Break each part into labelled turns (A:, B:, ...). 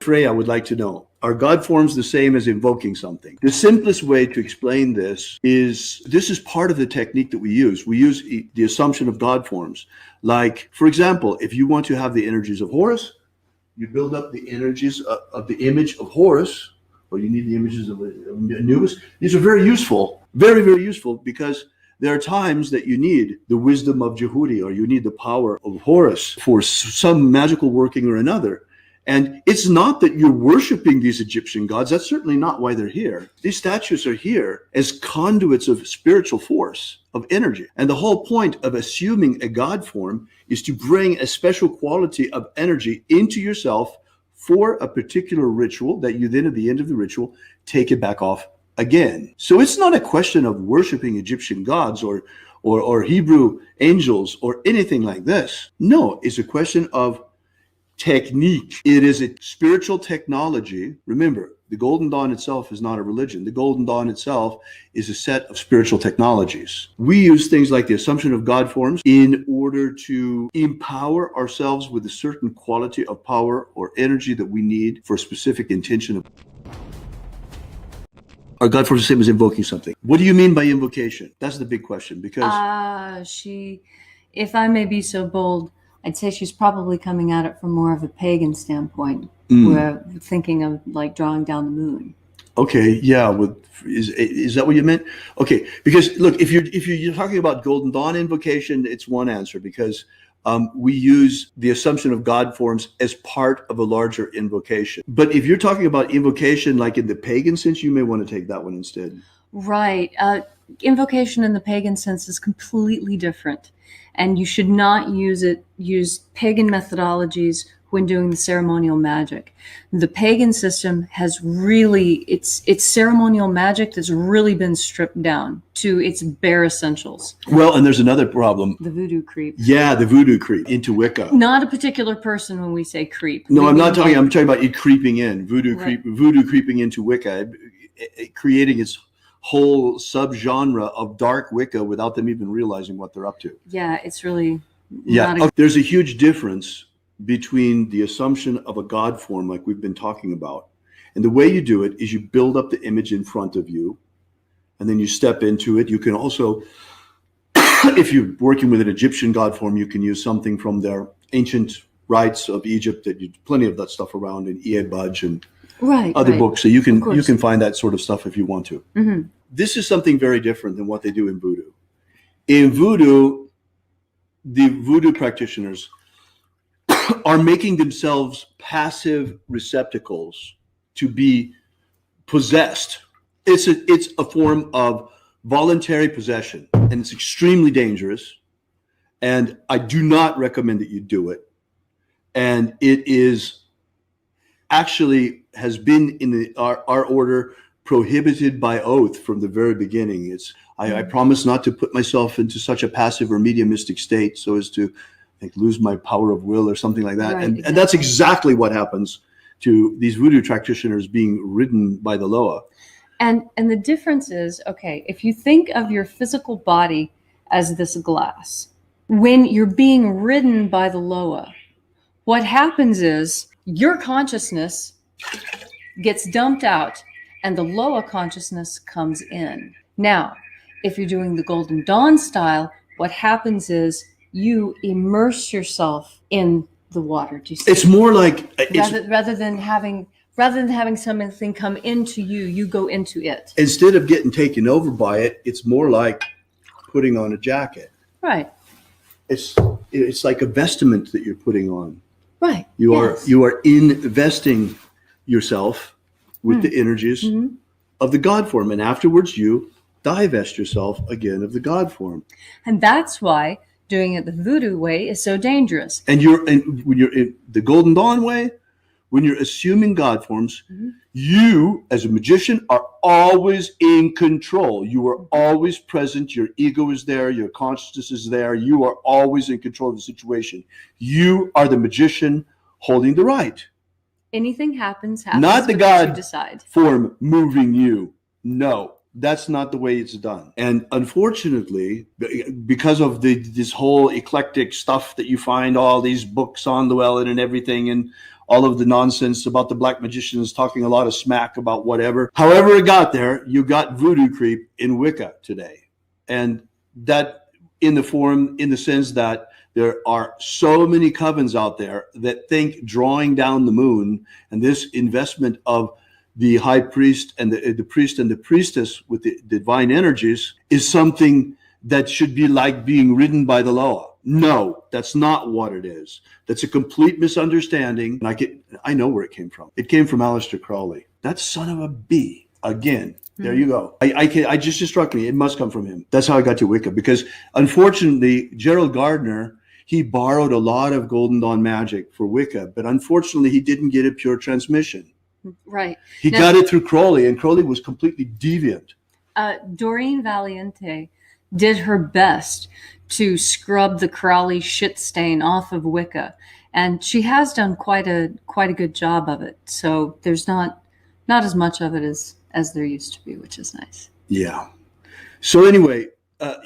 A: Freya would like to know, are God forms the same as invoking something? The simplest way to explain this is part of the technique that we use. We use the assumption of God forms. Like, for example, if you want to have the energies of Horus, you build up the energies of the image of Horus, or you need the images of Anubis. These are very useful, very, very useful, because there are times that you need the wisdom of Jehudi, or you need the power of Horus for some magical working or another. And it's not that you're worshiping these Egyptian gods. That's certainly not why they're here. These statues are here as conduits of spiritual force, of energy. And the whole point of assuming a god form is to bring a special quality of energy into yourself for a particular ritual that you then, at the end of the ritual, take it back off again. So it's not a question of worshiping Egyptian gods or Hebrew angels or anything like this. No, it's a question of technique. It is a spiritual technology. Remember, the Golden Dawn itself is not a religion. The Golden Dawn itself is a set of spiritual technologies. We use things like the assumption of God forms in order to empower ourselves with a certain quality of power or energy that we need for a specific intention. Are God forms the same as invoking something? What do you mean by invocation? That's the big question, because
B: if I may be so bold, I'd say she's probably coming at it from more of a pagan standpoint. We're thinking of like drawing down the moon.
A: Okay, yeah. Is that what you meant? Okay, because look, if you're talking about Golden Dawn invocation, it's one answer, because we use the assumption of God forms as part of a larger invocation. But if you're talking about invocation like in the pagan sense, you may want to take that one instead.
B: Right. Invocation in the pagan sense is completely different. And you should not use pagan methodologies when doing the ceremonial magic. The pagan system has really, it's ceremonial magic that's really been stripped down to its bare essentials.
A: Well, and there's another problem.
B: The voodoo creep.
A: Yeah, the voodoo creep into Wicca.
B: Not a particular person when we say creep.
A: No, I'm talking about it creeping in. Voodoo creeping into Wicca, creating its whole subgenre of dark Wicca without them even realizing what they're up to.
B: Yeah, it's really
A: there's a huge difference between the assumption of a god form like we've been talking about, and the way you do it is you build up the image in front of you and then you step into it. You can also, if you're working with an Egyptian god form, you can use something from their ancient rites of Egypt. That you plenty of that stuff around in E.A. Budge and other books, so you can find that sort of stuff if you want to.
B: Mm-hmm.
A: This is something very different than what they do in voodoo. In voodoo, the voodoo practitioners are making themselves passive receptacles to be possessed. It's a form of voluntary possession, and it's extremely dangerous. And I do not recommend that you do it. And it is actually has been in our order prohibited by oath from the very beginning. I promise not to put myself into such a passive or mediumistic state so as to lose my power of will or something like that. And that's exactly what happens to these voodoo practitioners being ridden by the Loa.
B: And the difference is, okay, if you think of your physical body as this glass, when you're being ridden by the Loa, what happens is your consciousness gets dumped out and the Loa consciousness comes in. Now, if you're doing the Golden Dawn style, what happens is you immerse yourself in the water. Do you see?
A: It's more like
B: rather than having something come into you, you go into it.
A: Instead of getting taken over by it, it's more like putting on a jacket.
B: Right.
A: It's like a vestment that you're putting on.
B: Right.
A: You are investing yourself with the energies of the God form, and afterwards you divest yourself again of the God form. And
B: that's why doing it the voodoo way is so dangerous.
A: And when you're in the Golden Dawn way, when you're assuming God forms, you as a magician are always in control. You are always present. Your ego is there. Your consciousness is there. You are always in control of the situation. You are the magician holding the right.
B: Anything happens.
A: Not the God
B: decide.
A: Form moving you. No, that's not the way it's done. And unfortunately, because of this whole eclectic stuff that you find, all these books on Llewellyn and everything, and all of the nonsense about the black magicians talking a lot of smack about whatever. However it got there, you got voodoo creep in Wicca today. And that in the sense that there are so many covens out there that think drawing down the moon and this investment of the high priest and the priest and the priestess with the divine energies is something that should be like being ridden by the Loa. No, that's not what it is. That's a complete misunderstanding. And I know where it came from. It came from Aleister Crowley. That son of a bee. Again, there you go. I just struck me. It must come from him. That's how I got to Wicca. Because unfortunately, Gerald Gardner, he borrowed a lot of Golden Dawn magic for Wicca, but unfortunately, he didn't get a pure transmission.
B: Right.
A: He got it through Crowley, and Crowley was completely deviant.
B: Doreen Valiente did her best to scrub the Crowley shit stain off of Wicca, and she has done quite a good job of it. So there's not as much of it as there used to be, which is nice.
A: Yeah. So anyway,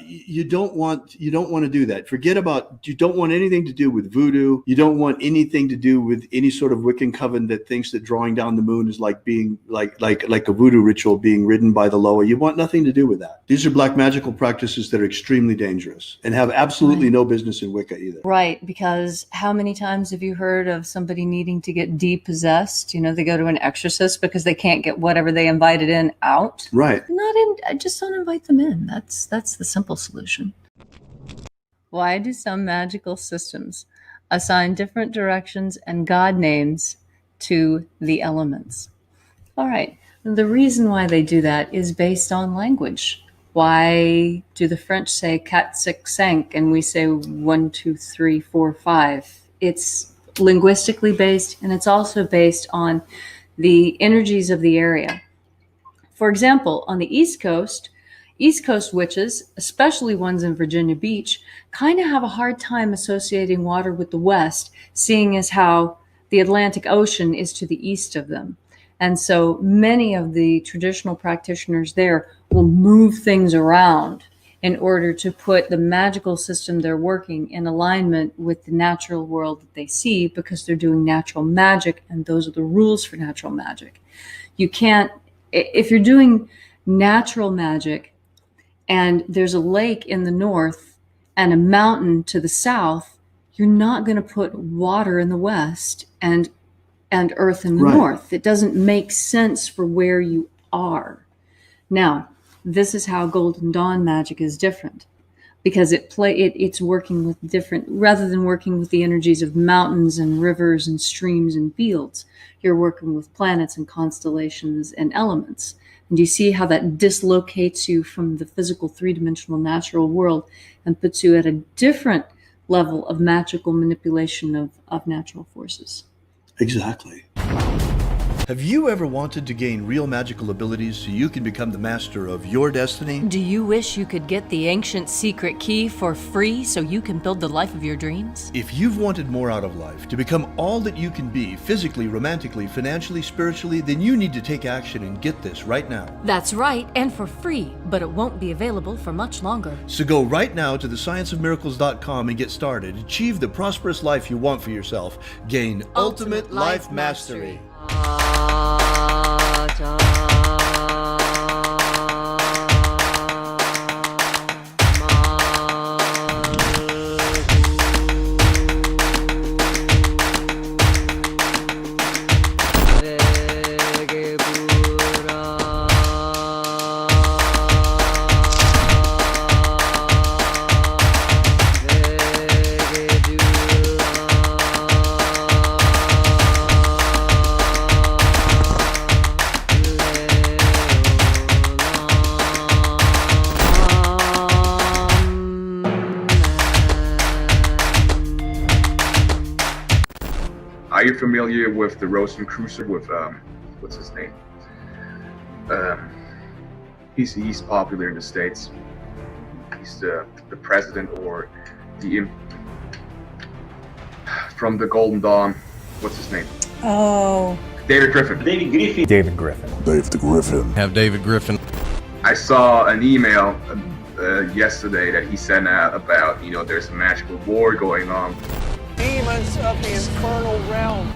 A: you don't want to do that. Forget about. You don't want anything to do with voodoo. You don't want anything to do with any sort of Wiccan coven that thinks that drawing down the moon is like being like a voodoo ritual being ridden by the Loa. You want nothing to do with that. These are black magical practices that are extremely dangerous and have absolutely no business in Wicca either.
B: Right, because how many times have you heard of somebody needing to get depossessed? You know, they go to an exorcist because they can't get whatever they invited in out.
A: Right.
B: Just don't invite them in. That's the simple solution. Why do some magical systems assign different directions and god names to the elements? All right. The reason why they do that is based on language. Why do the French say 4, 6, 5 and we say 1, 2, 3, 4, 5? It's linguistically based, and it's also based on the energies of the area. For example, on the East Coast witches, especially ones in Virginia Beach, kind of have a hard time associating water with the West, seeing as how the Atlantic Ocean is to the east of them. And so many of the traditional practitioners there will move things around in order to put the magical system they're working in alignment with the natural world that they see, because they're doing natural magic, and those are the rules for natural magic. You can't, if you're doing natural magic and there's a lake in the north and a mountain to the south, you're not going to put water in the west and earth in the north. It doesn't make sense for where you are. Now, this is how Golden Dawn magic is different, because it's working with different, rather than working with the energies of mountains and rivers and streams and fields, you're working with planets and constellations and elements. And you see how that dislocates you from the physical three-dimensional natural world and puts you at a different level of magical manipulation of natural forces.
A: Exactly. Have you ever wanted to gain real magical abilities so you can become the master of your destiny?
C: Do you wish you could get the ancient secret key for free so you can build the life of your dreams?
A: If you've wanted more out of life, to become all that you can be, physically, romantically, financially, spiritually, then you need to take action and get this right now.
C: That's right, and for free, but it won't be available for much longer.
A: So go right now to thescienceofmiracles.com and get started. Achieve the prosperous life you want for yourself. Gain ultimate life mastery.
D: Are you familiar with the Rosicrucian, with what's his name? He's popular in the States. He's the president, or from the Golden Dawn. What's his name?
B: Oh.
D: David Griffin.
E: David Griffin.
F: Have David Griffin.
D: I saw an email yesterday that he sent out about, there's a magical war going on.
G: Demons of the infernal realm.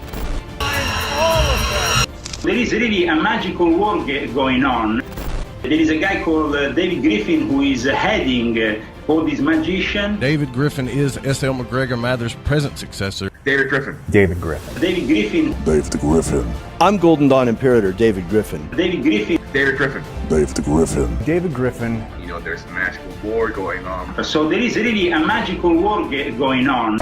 F: There is really a magical work going on. There is a guy called David Griffin who is heading all these magicians.
G: David Griffin is S.L. McGregor Mather's present successor.
D: David Griffin.
E: David Griffin.
F: David Griffin.
E: Dave the Griffin.
A: I'm Golden Dawn Imperator David Griffin.
F: David Griffin.
D: David Griffin.
E: Dave the Griffin. David Griffin.
D: You know, there's a magical war going on.
F: So there is really a magical work going on.